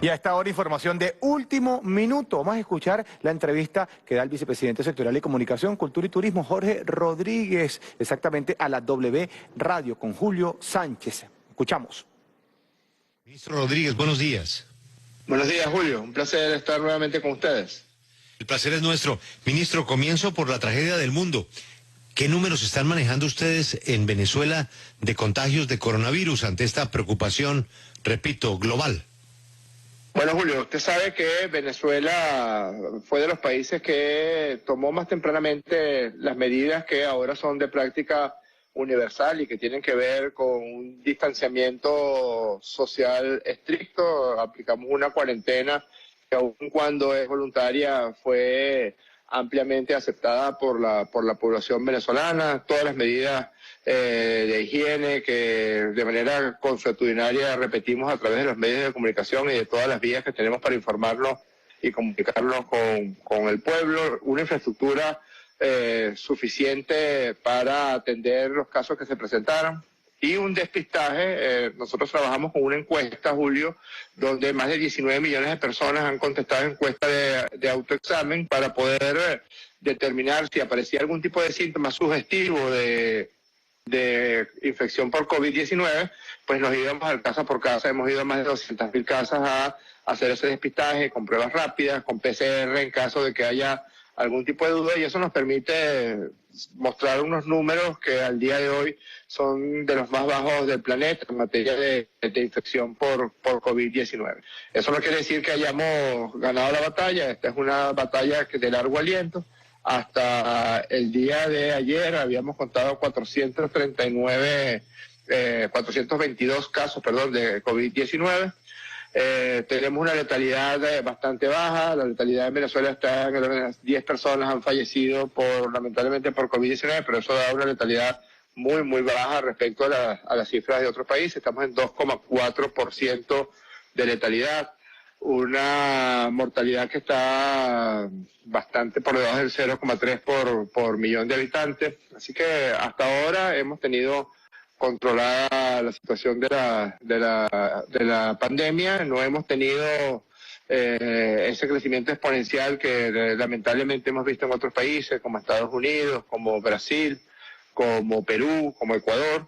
Y a esta hora información de último minuto. Vamos a escuchar la entrevista que da el vicepresidente sectorial de Comunicación, Cultura y Turismo, Jorge Rodríguez, exactamente a la W Radio con Julio Sánchez. Escuchamos. Ministro Rodríguez, buenos días. Buenos días, Julio. Un placer estar nuevamente con ustedes. El placer es nuestro. Ministro, comienzo por la tragedia del mundo. ¿Qué números están manejando ustedes en Venezuela de contagios de coronavirus ante esta preocupación, repito, global? Bueno, Julio, usted sabe que Venezuela fue de los países que tomó más tempranamente las medidas que ahora son de práctica universal y que tienen que ver con un distanciamiento social estricto. Aplicamos una cuarentena que, aun cuando es voluntaria, fue ampliamente aceptada por la población venezolana. Todas las medidas de higiene que de manera consuetudinaria repetimos a través de los medios de comunicación y de todas las vías que tenemos para informarnos y comunicarnos con el pueblo, una infraestructura suficiente para atender los casos que se presentaron y un despistaje. Nosotros trabajamos con una encuesta, Julio, donde más de 19 millones de personas han contestado encuesta de autoexamen para poder determinar si aparecía algún tipo de síntoma sugestivo de infección por COVID-19, pues nos íbamos al casa por casa. Hemos ido a más de 200.000 casas a hacer ese despistaje con pruebas rápidas, con PCR en caso de que haya algún tipo de duda, y eso nos permite mostrar unos números que al día de hoy son de los más bajos del planeta en materia de infección por COVID-19. Eso no quiere decir que hayamos ganado la batalla. Esta es una batalla de largo aliento. Hasta el día de ayer habíamos contado 422 casos, de COVID-19. Tenemos una letalidad bastante baja. La letalidad en Venezuela está en el 10 personas han fallecido lamentablemente por COVID-19, pero eso da una letalidad muy, muy baja respecto a las cifras de otros países. Estamos en 2,4% de letalidad. Una mortalidad que está bastante por debajo del 0,3 por millón de habitantes. Así que hasta ahora hemos tenido controlada la situación de la pandemia. No hemos tenido ese crecimiento exponencial que lamentablemente hemos visto en otros países como Estados Unidos, como Brasil, como Perú, como Ecuador.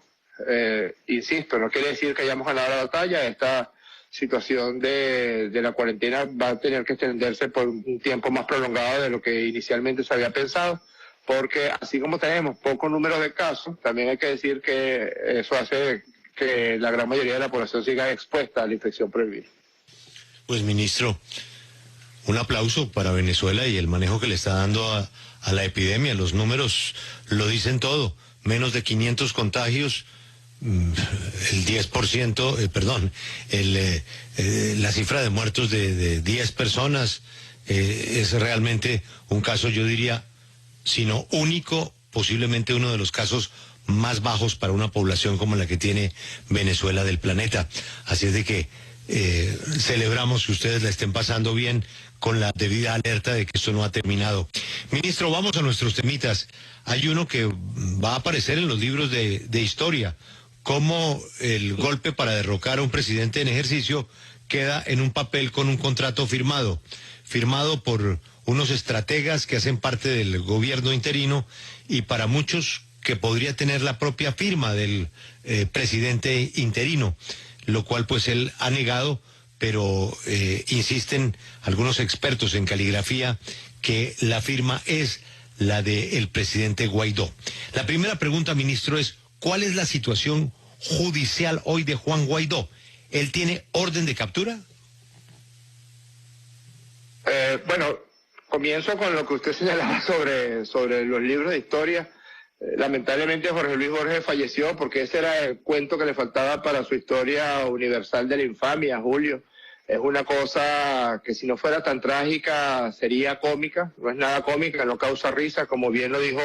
Insisto, no quiere decir que hayamos ganado la batalla. Esta situación de la cuarentena va a tener que extenderse por un tiempo más prolongado de lo que inicialmente se había pensado, porque así como tenemos pocos números de casos, también hay que decir que eso hace que la gran mayoría de la población siga expuesta a la infección por el virus. Pues, ministro, un aplauso para Venezuela y el manejo que le está dando a la epidemia. Los números lo dicen todo. Menos de 500 contagios, el 10%, la cifra de muertos de 10 personas, es realmente un caso, yo diría, sino único, posiblemente uno de los casos más bajos para una población como la que tiene Venezuela del planeta. Así es de que celebramos que ustedes la estén pasando bien, con la debida alerta de que esto no ha terminado. Ministro, vamos a nuestros temitas. Hay uno que va a aparecer en los libros de historia, cómo el golpe para derrocar a un presidente en ejercicio queda en un papel con un contrato firmado por unos estrategas que hacen parte del gobierno interino y para muchos que podría tener la propia firma del presidente interino, lo cual pues él ha negado, pero insisten algunos expertos en caligrafía que la firma es la del presidente Guaidó. La primera pregunta, ministro, es ¿cuál es la situación judicial hoy de Juan Guaidó? ¿Él tiene orden de captura? Bueno, comienzo con lo que usted señalaba sobre los libros de historia. Lamentablemente Jorge Luis Borges falleció porque ese era el cuento que le faltaba para su historia universal de la infamia, Julio. Es una cosa que si no fuera tan trágica sería cómica. No es nada cómica, no causa risa, como bien lo dijo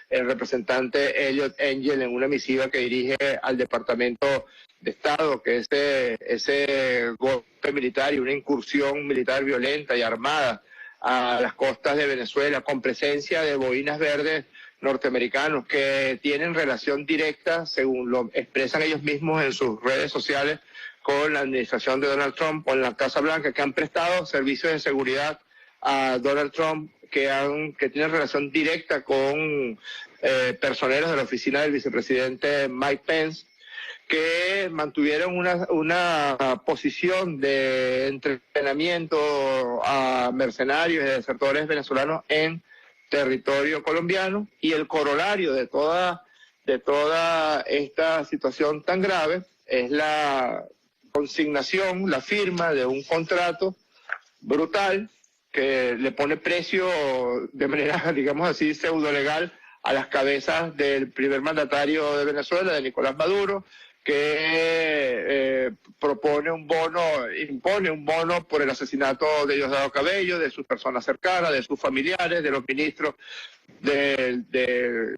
el representante Eliot Engel en una misiva que dirige al Departamento de Estado, que ese golpe militar y una incursión militar violenta y armada a las costas de Venezuela con presencia de boinas verdes norteamericanos que tienen relación directa, según lo expresan ellos mismos en sus redes sociales, con la administración de Donald Trump o en la Casa Blanca, que han prestado servicios de seguridad a Donald Trump, que tienen relación directa con personeros de la oficina del vicepresidente Mike Pence, que mantuvieron una posición de entrenamiento a mercenarios y desertores venezolanos en territorio colombiano, y el corolario de toda esta situación tan grave es la consignación, la firma de un contrato brutal que le pone precio de manera, digamos así, pseudo-legal a las cabezas del primer mandatario de Venezuela, de Nicolás Maduro, que impone un bono por el asesinato de Diosdado Cabello, de sus personas cercanas, de sus familiares, de los ministros del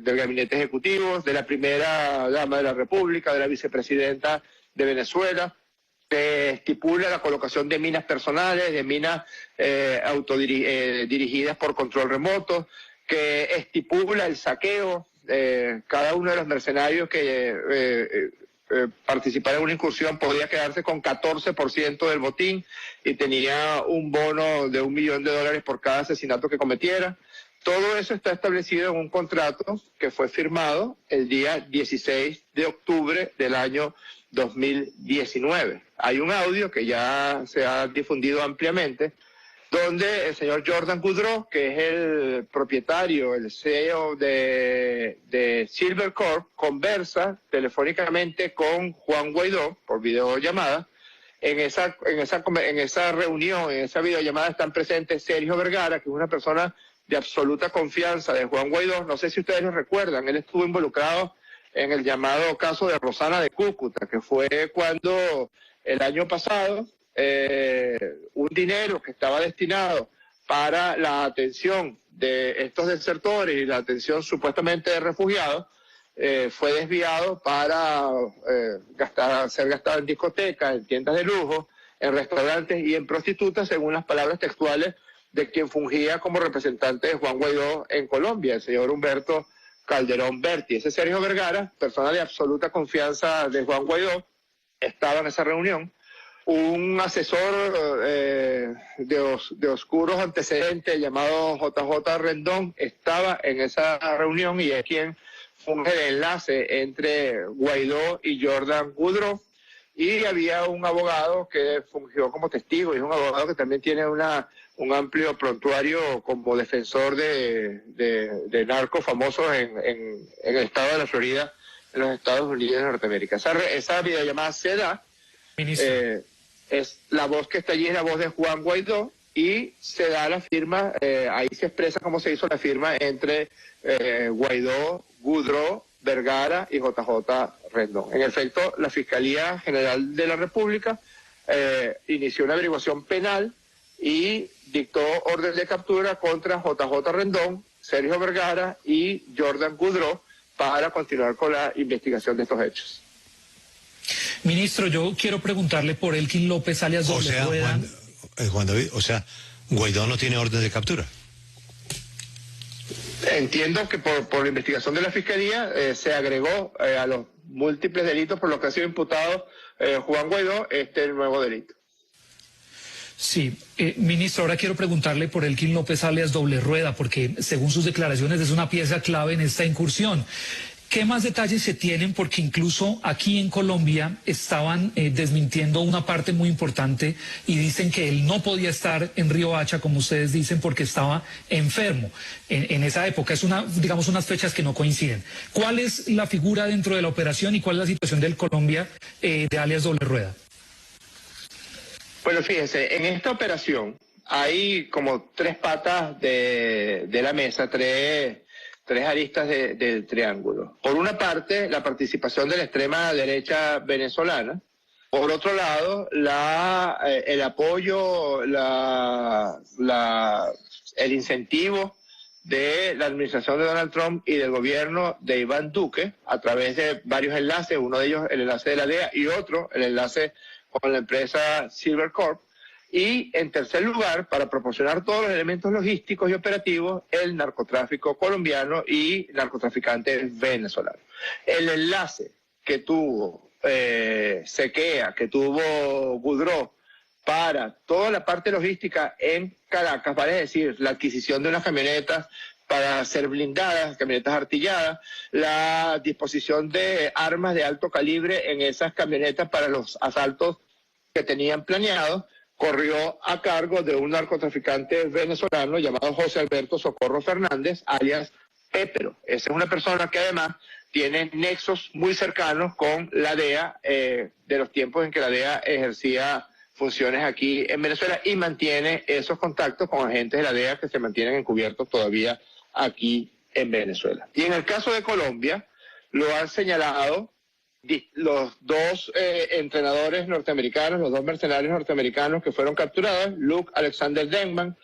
gabinete ejecutivo, de la primera dama de la República, de la vicepresidenta de Venezuela, que estipula la colocación de minas personales, de minas dirigidas por control remoto, que estipula el saqueo. Cada uno de los mercenarios que participara en una incursión podía quedarse con 14% del botín y tenía un bono de $1 millón por cada asesinato que cometiera. Todo eso está establecido en un contrato que fue firmado el día 16 de octubre del año 2019. Hay un audio que ya se ha difundido ampliamente, donde el señor Jordan Goudreau, que es el propietario, el CEO de Silver Corp, conversa telefónicamente con Juan Guaidó por videollamada. En esa reunión, en esa videollamada, están presentes Sergio Vergara, que es una persona de absoluta confianza de Juan Guaidó. No sé si ustedes lo recuerdan, él estuvo involucrado en el llamado caso de Rosana de Cúcuta, que fue cuando el año pasado un dinero que estaba destinado para la atención de estos desertores y la atención supuestamente de refugiados fue desviado para ser gastado en discotecas, en tiendas de lujo, en restaurantes y en prostitutas, según las palabras textuales de quien fungía como representante de Juan Guaidó en Colombia, el señor Humberto Calderón Berti. Ese Sergio Vergara, persona de absoluta confianza de Juan Guaidó, estaba en esa reunión. Un asesor de oscuros antecedentes llamado JJ Rendón estaba en esa reunión y es quien funge de enlace entre Guaidó y Jordan Goudreau. Y había un abogado que fungió como testigo, y es un abogado que también tiene un amplio prontuario como defensor de narcos famosos en el estado de la Florida, en los Estados Unidos de Norteamérica. Esa videollamada se da, es la voz que está allí, es la voz de Juan Guaidó, y se da la firma, ahí se expresa cómo se hizo la firma entre Guaidó, Goudreau, Vergara y JJ Rendón. En efecto, la Fiscalía General de la República inició una averiguación penal y dictó orden de captura contra JJ Rendón, Sergio Vergara y Jordan Goudreau para continuar con la investigación de estos hechos. Ministro, yo quiero preguntarle por Elkin López, alias Doble Rueda. Juan David, Guaidó no tiene orden de captura. Entiendo que por la investigación de la Fiscalía se agregó a los múltiples delitos por los que ha sido imputado Juan Guaidó el nuevo delito. Sí, ministro, ahora quiero preguntarle por Elkin López, alias Doble Rueda, porque según sus declaraciones es una pieza clave en esta incursión. ¿Qué más detalles se tienen? Porque incluso aquí en Colombia estaban desmintiendo una parte muy importante y dicen que él no podía estar en Riohacha, como ustedes dicen, porque estaba enfermo en esa época. Es digamos, unas fechas que no coinciden. ¿Cuál es la figura dentro de la operación y cuál es la situación del Colombia de alias Doble Rueda? Bueno, fíjense, en esta operación hay como tres patas de la mesa, tres aristas del triángulo. Por una parte, la participación de la extrema derecha venezolana. Por otro lado, el apoyo, el incentivo de la administración de Donald Trump y del gobierno de Iván Duque a través de varios enlaces, uno de ellos el enlace de la DEA y otro el enlace con la empresa Silver Corp. Y en tercer lugar, para proporcionar todos los elementos logísticos y operativos, el narcotráfico colombiano y narcotraficantes venezolanos. El enlace que tuvo Sequea, que tuvo Goudreau, para toda la parte logística en Caracas, vale decir, la adquisición de unas camionetas para ser blindadas, camionetas artilladas, la disposición de armas de alto calibre en esas camionetas para los asaltos que tenían planeados, corrió a cargo de un narcotraficante venezolano llamado José Alberto Socorro Fernández, alias Pépero. Esa es una persona que además tiene nexos muy cercanos con la DEA, de los tiempos en que la DEA ejercía funciones aquí en Venezuela y mantiene esos contactos con agentes de la DEA que se mantienen encubiertos todavía aquí en Venezuela. Y en el caso de Colombia, lo han señalado los dos entrenadores norteamericanos, los dos mercenarios norteamericanos que fueron capturados, Luke Alexander Denman,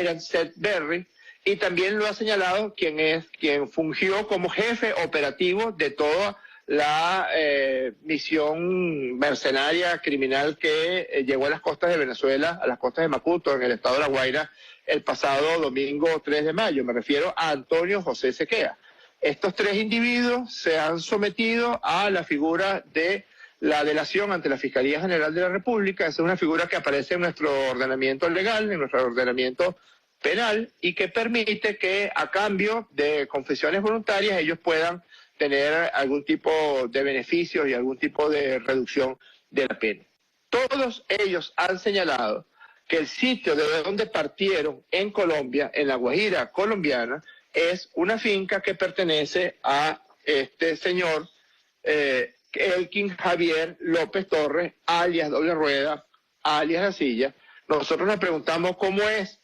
Iran Seth Berry, y también lo ha señalado quien fungió como jefe operativo de toda la misión mercenaria criminal que llegó a las costas de Venezuela, a las costas de Macuto, en el estado de La Guaira, el pasado domingo 3 de mayo. Me refiero a Antonio José Sequea. Estos tres individuos se han sometido a la figura de la delación ante la Fiscalía General de la República. Esa es una figura que aparece en nuestro ordenamiento legal, en nuestro ordenamiento penal, y que permite que a cambio de confesiones voluntarias ellos puedan tener algún tipo de beneficios y algún tipo de reducción de la pena. Todos ellos han señalado que el sitio de donde partieron en Colombia, en La Guajira colombiana, es una finca que pertenece a este señor Elkin Javier López Torres, alias Doble Rueda, alias La Silla. Nosotros nos preguntamos cómo es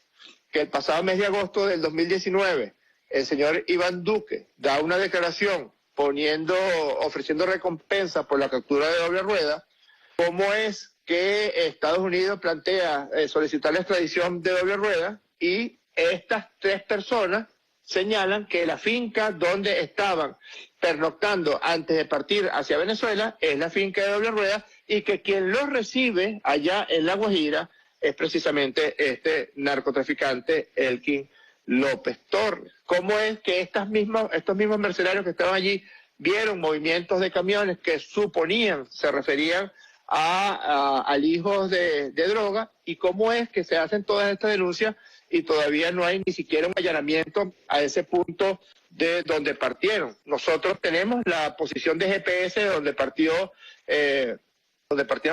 que el pasado mes de agosto del 2019 el señor Iván Duque da una declaración ofreciendo recompensa por la captura de Doble Rueda. ¿Cómo es que Estados Unidos plantea solicitar la extradición de Doble Rueda y estas tres personas señalan que la finca donde estaban pernoctando antes de partir hacia Venezuela es la finca de Doble Rueda y que quien los recibe allá en La Guajira es precisamente este narcotraficante Elkin López Torres? ¿Cómo es que estos mismos mercenarios que estaban allí vieron movimientos de camiones que suponían se referían a alijos de droga? ¿Y cómo es que se hacen todas estas denuncias y todavía no hay ni siquiera un allanamiento a ese punto de donde partieron? Nosotros tenemos la posición de GPS donde partieron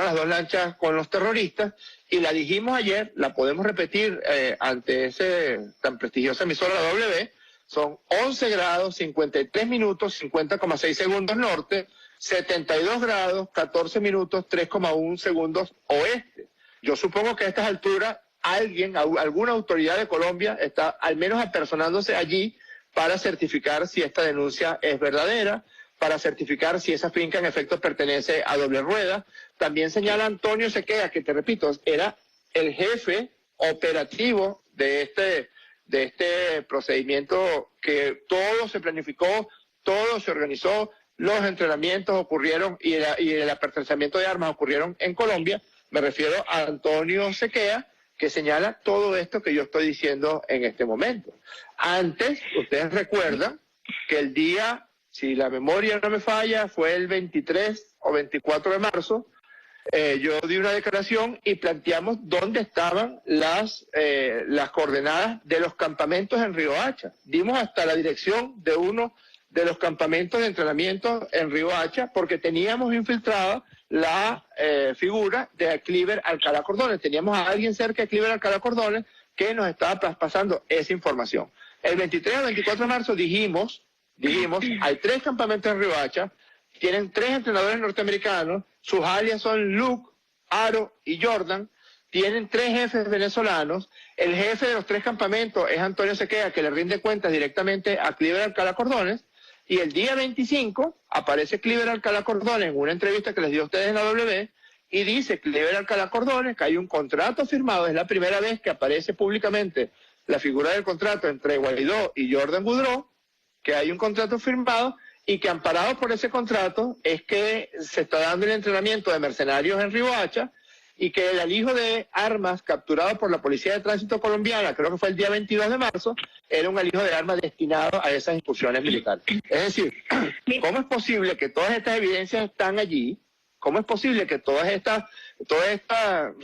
las dos lanchas con los terroristas, y la dijimos ayer, la podemos repetir ante ese tan prestigiosa emisora W. Son 11 grados, 53 minutos, 50,6 segundos norte, 72 grados, 14 minutos, 3,1 segundos oeste. Yo supongo que a estas alturas alguna autoridad de Colombia está al menos apersonándose allí para certificar si esta denuncia es verdadera, para certificar si esa finca en efecto pertenece a Doble Rueda. También señala Antonio Sequea, que te repito, era el jefe operativo de este procedimiento, que todo se planificó, todo se organizó, los entrenamientos ocurrieron y el apertrezamiento de armas ocurrieron en Colombia. Me refiero a Antonio Sequea, que señala todo esto que yo estoy diciendo en este momento. Antes, ustedes recuerdan que el día, si la memoria no me falla, fue el 23 o 24 de marzo, yo di una declaración y planteamos dónde estaban las coordenadas de los campamentos en Riohacha. Dimos hasta la dirección de uno de los campamentos de entrenamiento en Riohacha porque teníamos infiltrada la figura de Cliver Alcalá Cordones. Teníamos a alguien cerca de Cliver Alcalá Cordones que nos estaba pasando esa información. El 23 o 24 de marzo dijimos, hay 3 campamentos en Riohacha, tienen 3 entrenadores norteamericanos, sus alias son Luke, Aro y Jordan, tienen 3 jefes venezolanos, el jefe de los 3 campamentos es Antonio Sequea, que le rinde cuentas directamente a Cliver Alcalá Cordones, y el día 25 aparece Cliver Alcalá Cordones en una entrevista que les dio a ustedes en la W, y dice Cliver Alcalá Cordones que hay un contrato firmado, es la primera vez que aparece públicamente la figura del contrato entre Guaidó y Jordan Goudreau, que hay un contrato firmado y que amparado por ese contrato es que se está dando el entrenamiento de mercenarios en Riohacha y que el alijo de armas capturado por la Policía de Tránsito colombiana, creo que fue el día 22 de marzo, era un alijo de armas destinado a esas incursiones militares. Es decir, ¿cómo es posible que todas estas evidencias están allí ¿Cómo es posible que todas estas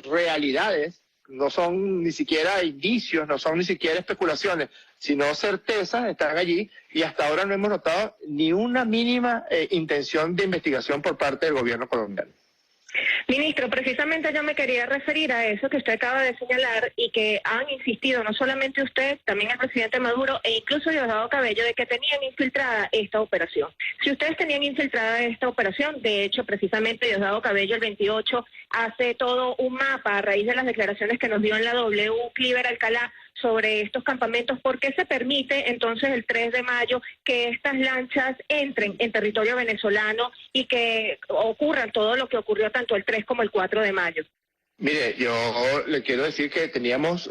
realidades no son ni siquiera indicios, no son ni siquiera especulaciones, sino certezas, están allí y hasta ahora no hemos notado ni una mínima intención de investigación por parte del gobierno colombiano? Ministro, precisamente yo me quería referir a eso que usted acaba de señalar y que han insistido no solamente usted, también el presidente Maduro e incluso Diosdado Cabello de que tenían infiltrada esta operación. Si ustedes tenían infiltrada esta operación, de hecho precisamente Diosdado Cabello el 28 hace todo un mapa a raíz de las declaraciones que nos dio en la W Cliver Alcalá sobre estos campamentos. ¿Por qué se permite entonces el 3 de mayo que estas lanchas entren en territorio venezolano y que ocurra todo lo que ocurrió tanto el 3 como el 4 de mayo? Mire, yo le quiero decir que teníamos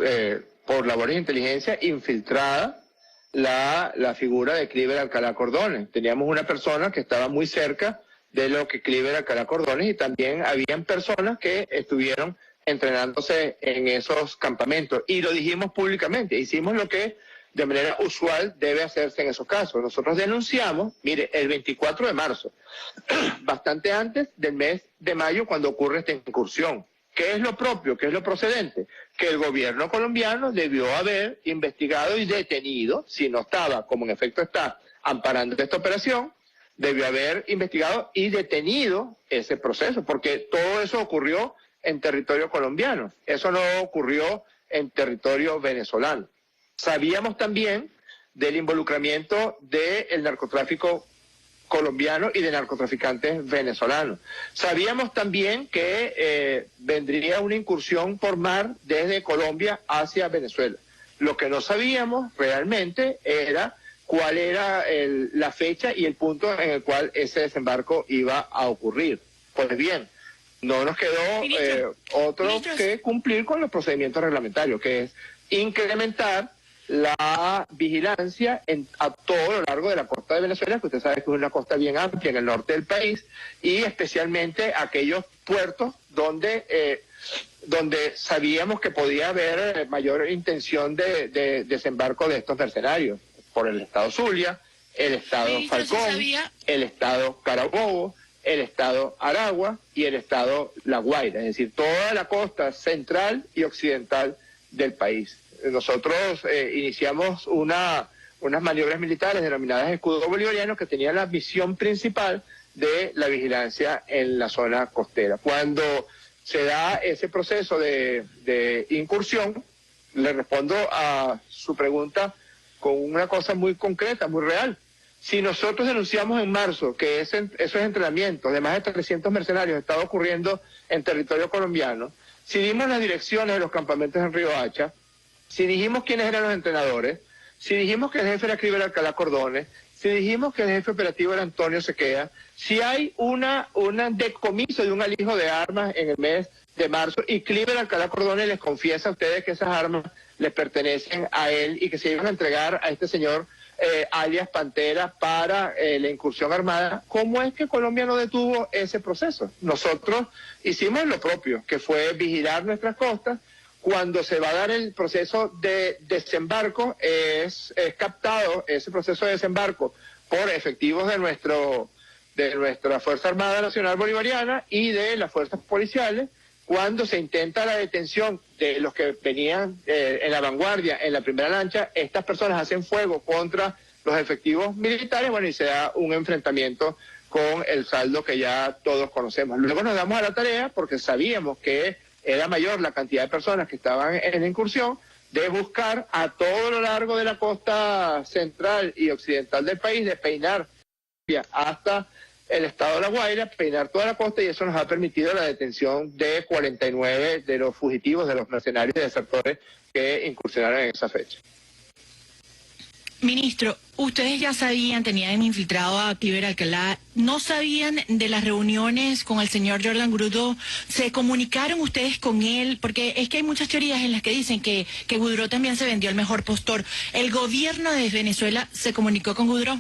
por labores de inteligencia infiltrada la figura de Cliver Alcalá Cordones. Teníamos una persona que estaba muy cerca de lo que Cliver Alcalá Cordones y también habían personas que estuvieron entrenándose en esos campamentos y lo dijimos públicamente, hicimos lo que de manera usual debe hacerse en esos casos. Nosotros denunciamos, mire, el 24 de marzo, bastante antes del mes de mayo cuando ocurre esta incursión. ¿Qué es lo propio? ¿Qué es lo procedente? Que el gobierno colombiano debió haber investigado y detenido, si no estaba, como en efecto está, amparando esta operación, debió haber investigado y detenido ese proceso, porque todo eso ocurrió en territorio colombiano. Eso no ocurrió en territorio venezolano. Sabíamos también del involucramiento del narcotráfico colombiano y de narcotraficantes venezolanos. Sabíamos también que vendría una incursión por mar desde Colombia hacia Venezuela. Lo que no sabíamos realmente era cuál era la fecha y el punto en el cual ese desembarco iba a ocurrir. Pues bien, no nos quedó otro que cumplir con los procedimientos reglamentarios, que es incrementar la vigilancia a todo lo largo de la costa de Venezuela, que usted sabe que es una costa bien amplia en el norte del país, y especialmente aquellos puertos donde sabíamos que podía haber mayor intención de desembarco de estos mercenarios, por el estado Zulia, el estado Falcón, el estado Carabobo, el estado Aragua y el estado La Guaira, es decir, toda la costa central y occidental del país. Nosotros iniciamos unas maniobras militares denominadas Escudo Bolivariano que tenían la misión principal de la vigilancia en la zona costera. Cuando se da ese proceso de incursión, le respondo a su pregunta con una cosa muy concreta, muy real. Si nosotros denunciamos en marzo que esos entrenamientos de más de 300 mercenarios estaban ocurriendo en territorio colombiano, si dimos las direcciones de los campamentos en Río Hacha, si dijimos quiénes eran los entrenadores, si dijimos que el jefe era Cliver Alcalá Cordones, si dijimos que el jefe operativo era Antonio Sequea, si hay un decomiso de un alijo de armas en el mes de marzo y Cliver Alcalá Cordones les confiesa a ustedes que esas armas les pertenecen a él y que se iban a entregar a este señor alias Pantera para la incursión armada, ¿cómo es que Colombia no detuvo ese proceso? Nosotros hicimos lo propio, que fue vigilar nuestras costas. Cuando se va a dar el proceso de desembarco, es captado ese proceso de desembarco por efectivos de nuestra Fuerza Armada Nacional Bolivariana y de las fuerzas policiales. Cuando se intenta la detención de los que venían en la vanguardia, en la primera lancha, estas personas hacen fuego contra los efectivos militares, bueno, y se da un enfrentamiento con el saldo que ya todos conocemos. Luego nos damos a la tarea, porque sabíamos que era mayor la cantidad de personas que estaban en la incursión, de buscar a todo lo largo de la costa central y occidental del país, de peinar hasta el estado de La Guaira, peinar toda la costa, y eso nos ha permitido la detención de 49 de los fugitivos, de los mercenarios y desertores que incursionaron en esa fecha. Ministro, ustedes ya sabían, tenían infiltrado a Cliver Alcalá, ¿no sabían de las reuniones con el señor Jordan Goudreau? ¿Se comunicaron ustedes con él? Porque es que hay muchas teorías en las que dicen que Goudreau también se vendió al mejor postor. ¿El gobierno de Venezuela se comunicó con Goudreau?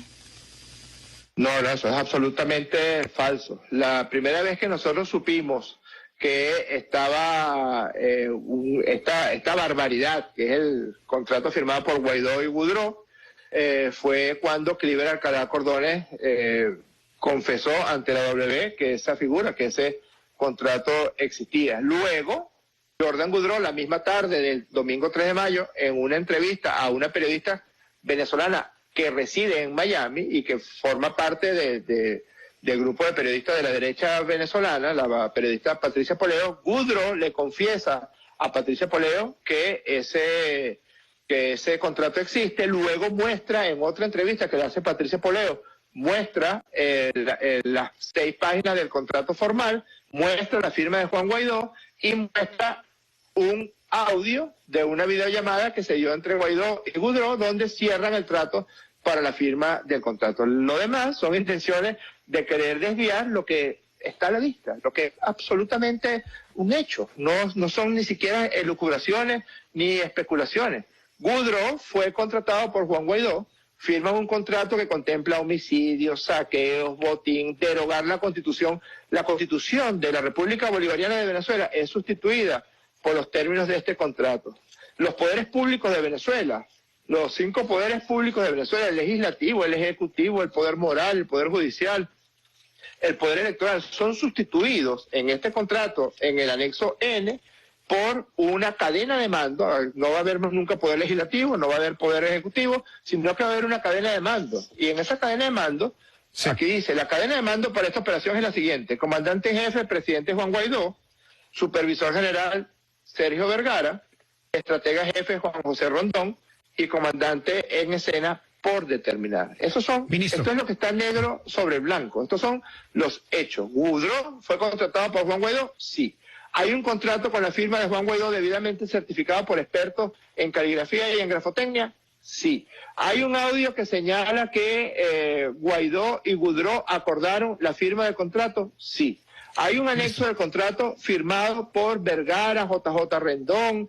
No, eso es absolutamente falso. La primera vez que nosotros supimos que estaba esta barbaridad, que es el contrato firmado por Guaidó y Goudreau, fue cuando Cliver Alcalá Cordones confesó ante la W que esa figura, que ese contrato existía. Luego, Jordan Goudreau, la misma tarde del domingo 3 de mayo, en una entrevista a una periodista venezolana que reside en Miami y que forma parte del grupo de periodistas de la derecha venezolana, la periodista Patricia Poleo, Goudreau le confiesa a Patricia Poleo que ese contrato existe. Luego muestra en otra entrevista que le hace Patricia Poleo, muestra las 6 páginas del contrato formal, muestra la firma de Juan Guaidó y muestra un audio de una videollamada que se dio entre Guaidó y Goudreau, donde cierran el trato para la firma del contrato. Lo demás son intenciones de querer desviar lo que está a la vista, lo que es absolutamente un hecho. No son ni siquiera elucubraciones ni especulaciones. Goudreau fue contratado por Juan Guaidó, firman un contrato que contempla homicidios, saqueos, botín, derogar la Constitución. La Constitución de la República Bolivariana de Venezuela es sustituida por los términos de este contrato. Los poderes públicos de Venezuela, los 5 poderes públicos de Venezuela, el legislativo, el ejecutivo, el poder moral, el poder judicial, el poder electoral, son sustituidos en este contrato, en el anexo N, por una cadena de mando. No va a haber nunca poder legislativo, no va a haber poder ejecutivo, sino que va a haber una cadena de mando. Y en esa cadena de mando, sí, aquí dice, la cadena de mando para esta operación es la siguiente: comandante jefe, presidente Juan Guaidó; supervisor general, Sergio Vergara; estratega jefe, Juan José Rondón; y comandante en escena por determinar. Esto es lo que está negro sobre blanco. Estos son los hechos. ¿Goudreau fue contratado por Juan Guaidó? Sí. ¿Hay un contrato con la firma de Juan Guaidó debidamente certificado por expertos en caligrafía y en grafotecnia? Sí. ¿Hay un audio que señala que Guaidó y Goudreau acordaron la firma del contrato? Sí. ¿Hay un anexo del contrato firmado por Vergara, JJ Rendón,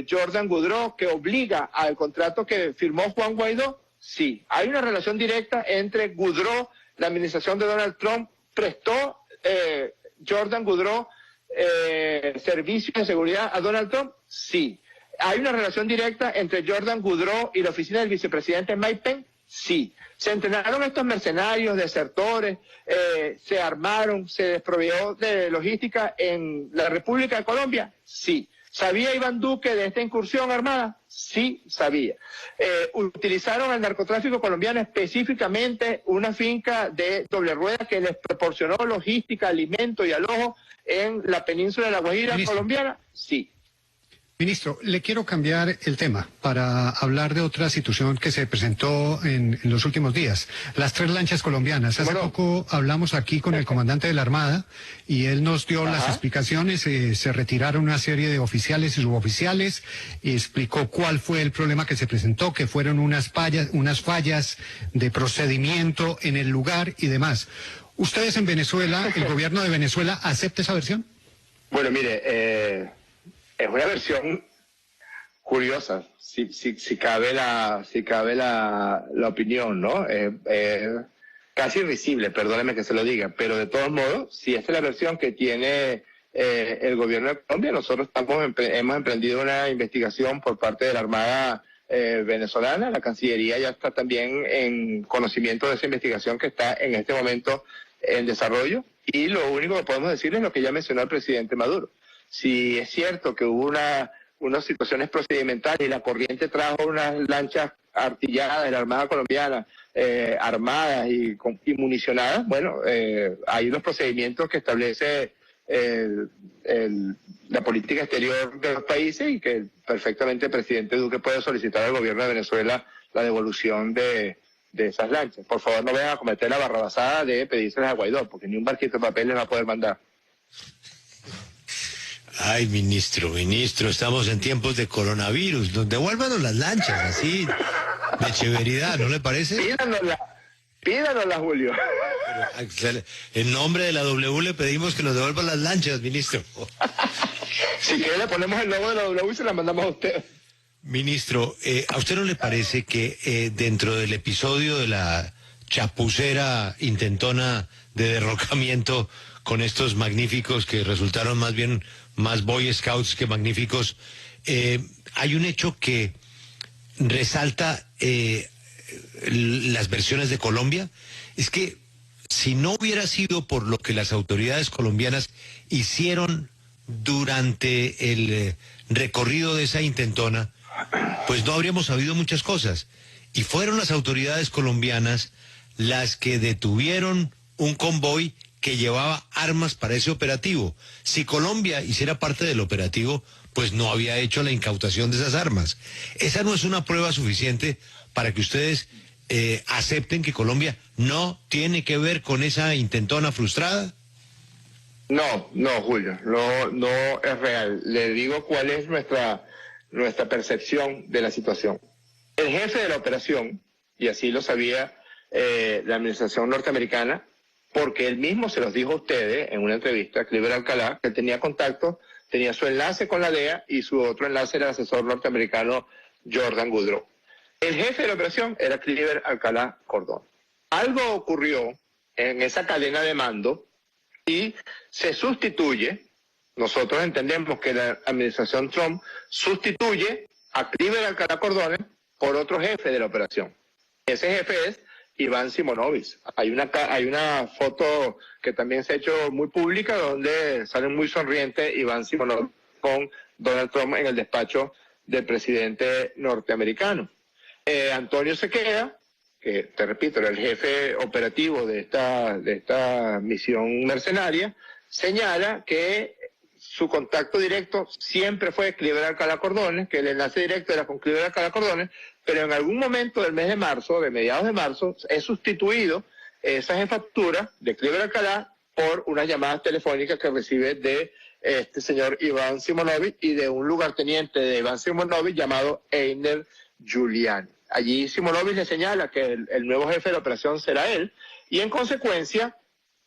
Jordan Goudreau, que obliga al contrato que firmó Juan Guaidó? Sí. ¿Hay una relación directa entre Goudreau, la administración de Donald Trump, prestó Jordan Goudreau servicios de seguridad a Donald Trump? Sí. ¿Hay una relación directa entre Jordan Goudreau y la oficina del vicepresidente Mike Pence? Sí. ¿Se entrenaron estos mercenarios, desertores, se armaron, se desproveyó de logística en la República de Colombia? Sí. ¿Sabía Iván Duque de esta incursión armada? Sí, sabía. ¿Utilizaron al narcotráfico colombiano, específicamente una finca de doble rueda que les proporcionó logística, alimento y alojo en la península de La Guajira colombiana? Sí. Ministro, le quiero cambiar el tema para hablar de otra situación que se presentó en los últimos días. Las 3 lanchas colombianas. Hace poco hablamos aquí con el comandante de la Armada y él nos dio las explicaciones. Se retiraron una serie de oficiales y suboficiales y explicó cuál fue el problema que se presentó, que fueron unas fallas de procedimiento en el lugar y demás. ¿Ustedes en Venezuela, el gobierno de Venezuela, acepta esa versión? Bueno, mire, es una versión curiosa, si cabe la opinión, ¿no? Casi irrisible, perdóneme que se lo diga, pero de todos modos, si esta es la versión que tiene el gobierno de Colombia, nosotros hemos emprendido una investigación por parte de la Armada venezolana. La Cancillería ya está también en conocimiento de esa investigación que está en este momento en desarrollo, y lo único que podemos decir es lo que ya mencionó el presidente Maduro. Si es cierto que hubo unas situaciones procedimentales y la corriente trajo unas lanchas artilladas de la Armada colombiana, armadas y municionadas, bueno, hay unos procedimientos que establece la política exterior de los países, y que perfectamente el presidente Duque puede solicitar al gobierno de Venezuela la devolución de esas lanchas. Por favor, no vayan a cometer la barrabasada de pedírselas a Guaidó, porque ni un barquito de papel les va a poder mandar. Ay, ministro, estamos en tiempos de coronavirus. Devuélvanos las lanchas, así, de chéveridad, ¿no le parece? Pídanosla, Julio. Pero, en nombre de la W le pedimos que nos devuelvan las lanchas, ministro. Si quiere le ponemos el logo de la W y se la mandamos a usted. Ministro, ¿a usted no le parece que dentro del episodio de la chapucera intentona de derrocamiento con estos magníficos que resultaron más bien más Boy Scouts que magníficos, hay un hecho que resalta las versiones de Colombia? Es que si no hubiera sido por lo que las autoridades colombianas hicieron durante el recorrido de esa intentona, pues no habríamos sabido muchas cosas. Y fueron las autoridades colombianas las que detuvieron un convoy que llevaba armas para ese operativo. Si Colombia hiciera parte del operativo, pues no había hecho la incautación de esas armas. ¿Esa no es una prueba suficiente para que ustedes acepten que Colombia no tiene que ver con esa intentona frustrada? No, Julio, no es real. Le digo cuál es nuestra percepción de la situación. El jefe de la operación, y así lo sabía la administración norteamericana, porque él mismo se los dijo a ustedes en una entrevista, Cliver Alcalá, que tenía contacto, tenía su enlace con la DEA y su otro enlace era el asesor norteamericano Jordan Goodrow. El jefe de la operación era Cliver Alcalá Cordón. Algo ocurrió en esa cadena de mando y se sustituye. Nosotros entendemos que la administración Trump sustituye a Cliver Alcalá Cordón por otro jefe de la operación. Ese jefe es Iván Simonovic. Hay una foto que también se ha hecho muy pública donde sale muy sonriente Iván Simonovic con Donald Trump en el despacho del presidente norteamericano. Antonio Sequeda, que te repito, era el jefe operativo de esta misión mercenaria, señala que su contacto directo siempre fue Cliver Alcalá Cordones, que el enlace directo era con Cliver Alcalá Cordones, pero en algún momento del mes de marzo, de mediados de marzo, es sustituido esa jefatura de Cliver Alcalá por unas llamadas telefónicas que recibe de este señor Iván Simonovic y de un lugarteniente de Iván Simonovic llamado Einer Giuliani. Allí Simonovic le señala que el nuevo jefe de la operación será él, y en consecuencia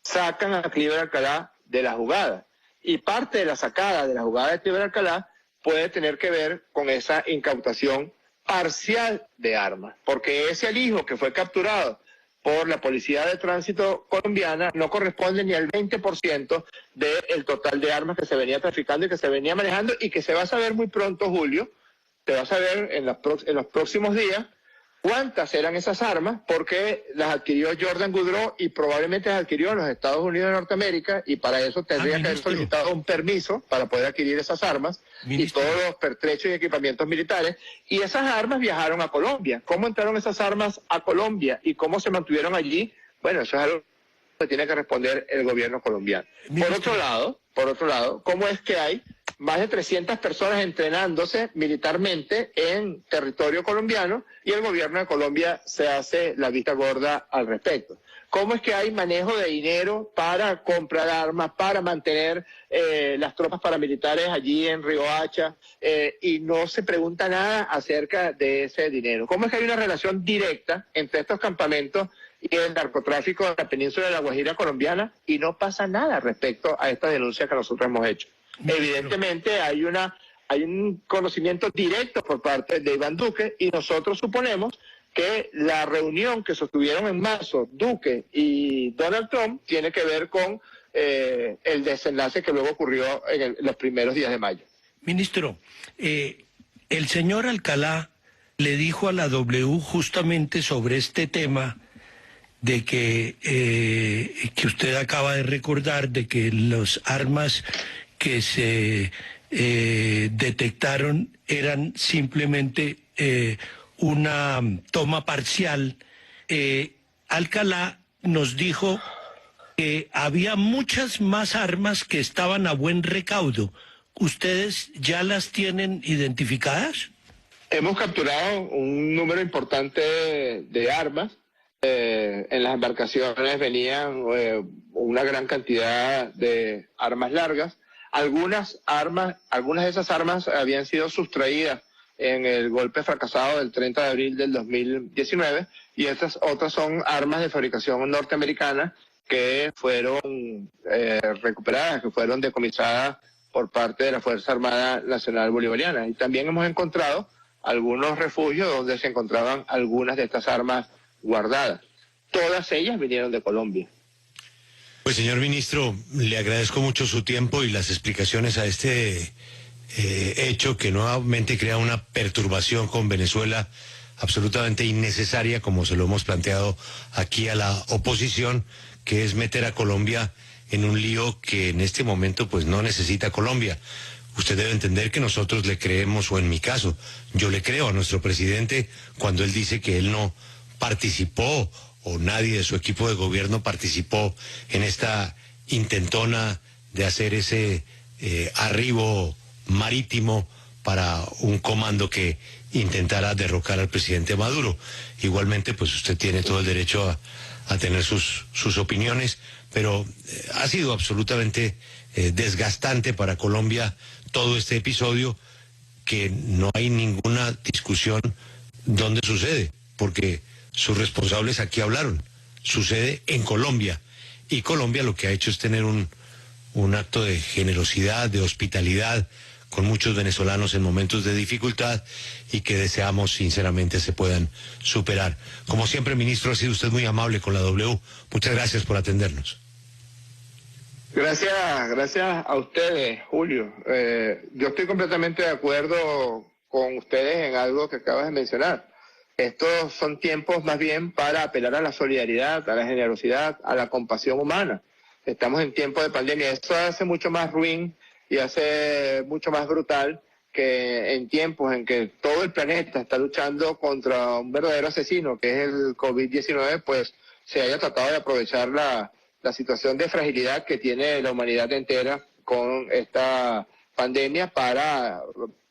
sacan a Cliver Alcalá de la jugada. Y parte de la sacada de la jugada de Cliver Alcalá puede tener que ver con esa incautación parcial de armas, porque ese alijo que fue capturado por la Policía de Tránsito colombiana no corresponde ni al 20% del total de armas que se venía traficando y que se venía manejando, y que se va a saber muy pronto, Julio, se va a saber en los próximos días cuántas eran esas armas, porque las adquirió Jordan Goodrow y probablemente las adquirió en los Estados Unidos de Norteamérica, y para eso tendría que haber solicitado un permiso para poder adquirir esas armas, ministro, y todos los pertrechos y equipamientos militares, y esas armas viajaron a Colombia. ¿Cómo entraron esas armas a Colombia y cómo se mantuvieron allí? Bueno, eso es algo que tiene que responder el gobierno colombiano. Por otro lado, ¿cómo es que hay más de 300 personas entrenándose militarmente en territorio colombiano y el gobierno de Colombia se hace la vista gorda al respecto? ¿Cómo es que hay manejo de dinero para comprar armas, para mantener las tropas paramilitares allí en Riohacha, y no se pregunta nada acerca de ese dinero? ¿Cómo es que hay una relación directa entre estos campamentos y el narcotráfico de la península de La Guajira colombiana y no pasa nada respecto a esta denuncia que nosotros hemos hecho? Evidentemente hay un conocimiento directo por parte de Iván Duque, y nosotros suponemos que la reunión que sostuvieron en marzo Duque y Donald Trump tiene que ver con el desenlace que luego ocurrió en los primeros días de mayo. Ministro, el señor Alcalá le dijo a la W justamente sobre este tema de que usted acaba de recordar, de que las armas que se detectaron eran simplemente una toma parcial. Alcalá nos dijo que había muchas más armas que estaban a buen recaudo. ¿Ustedes ya las tienen identificadas? Hemos capturado un número importante de armas. En las embarcaciones venían una gran cantidad de armas largas. Algunas de esas armas habían sido sustraídas en el golpe fracasado del 30 de abril del 2019, y estas otras son armas de fabricación norteamericana que fueron recuperadas, que fueron decomisadas por parte de la Fuerza Armada Nacional Bolivariana. Y también hemos encontrado algunos refugios donde se encontraban algunas de estas armas guardadas. Todas ellas vinieron de Colombia. Pues señor ministro, le agradezco mucho su tiempo y las explicaciones a este hecho que nuevamente crea una perturbación con Venezuela absolutamente innecesaria, como se lo hemos planteado aquí a la oposición, que es meter a Colombia en un lío que en este momento pues no necesita Colombia. Usted debe entender que nosotros le creemos, o en mi caso, yo le creo a nuestro presidente cuando él dice que él no participó o nadie de su equipo de gobierno participó en esta intentona de hacer ese arribo marítimo para un comando que intentara derrocar al presidente Maduro. Igualmente, pues usted tiene todo el derecho a tener sus opiniones, pero ha sido absolutamente desgastante para Colombia todo este episodio, que no hay ninguna discusión dónde sucede, porque sus responsables aquí hablaron, sucede en Colombia, y Colombia lo que ha hecho es tener un acto de generosidad, de hospitalidad con muchos venezolanos en momentos de dificultad y que deseamos sinceramente se puedan superar. Como siempre, ministro, ha sido usted muy amable con la W. Muchas gracias por atendernos. Gracias a ustedes, Julio. Yo estoy completamente de acuerdo con ustedes en algo que acabas de mencionar. Estos son tiempos más bien para apelar a la solidaridad, a la generosidad, a la compasión humana. Estamos en tiempos de pandemia. Eso hace mucho más ruin y hace mucho más brutal que en tiempos en que todo el planeta está luchando contra un verdadero asesino, que es el COVID-19, pues se haya tratado de aprovechar la situación de fragilidad que tiene la humanidad entera con esta pandemia para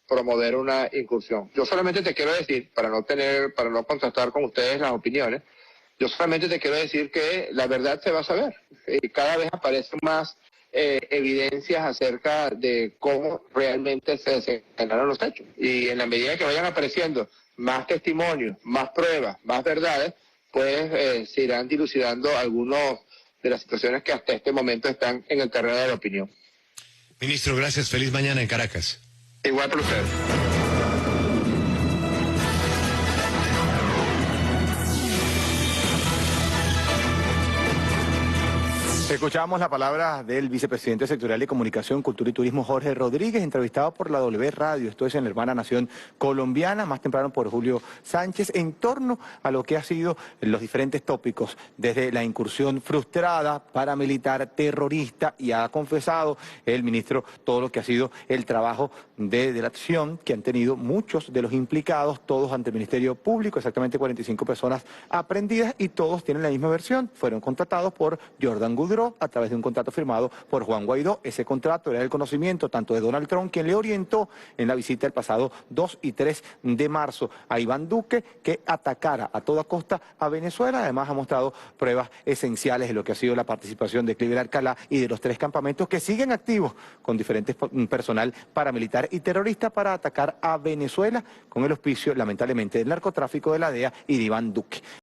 promover una incursión. Yo solamente te quiero decir, para no contrastar con ustedes las opiniones, yo solamente te quiero decir que la verdad se va a saber. Cada vez aparecen más evidencias acerca de cómo realmente se desencadenaron los hechos. Y en la medida que vayan apareciendo más testimonios, más pruebas, más verdades, pues se irán dilucidando algunos de las situaciones que hasta este momento están en el terreno de la opinión. Ministro, gracias. Feliz mañana en Caracas. Igual para usted. Escuchamos la palabra del vicepresidente sectorial de Comunicación, Cultura y Turismo, Jorge Rodríguez, entrevistado por la W Radio, esto es en la hermana nación colombiana, más temprano por Julio Sánchez, en torno a lo que ha sido los diferentes tópicos, desde la incursión frustrada, paramilitar, terrorista, y ha confesado el ministro todo lo que ha sido el trabajo de delación que han tenido muchos de los implicados, todos ante el Ministerio Público, exactamente 45 personas aprehendidas, y todos tienen la misma versión, fueron contratados por Jordan Goodrow a través de un contrato firmado por Juan Guaidó. Ese contrato era el conocimiento tanto de Donald Trump, quien le orientó en la visita el pasado 2 y 3 de marzo a Iván Duque que atacara a toda costa a Venezuela. Además ha mostrado pruebas esenciales de lo que ha sido la participación de Cliver Alcalá y de los 3 campamentos que siguen activos con diferentes personal paramilitar y terrorista para atacar a Venezuela con el auspicio, lamentablemente, del narcotráfico, de la DEA y de Iván Duque.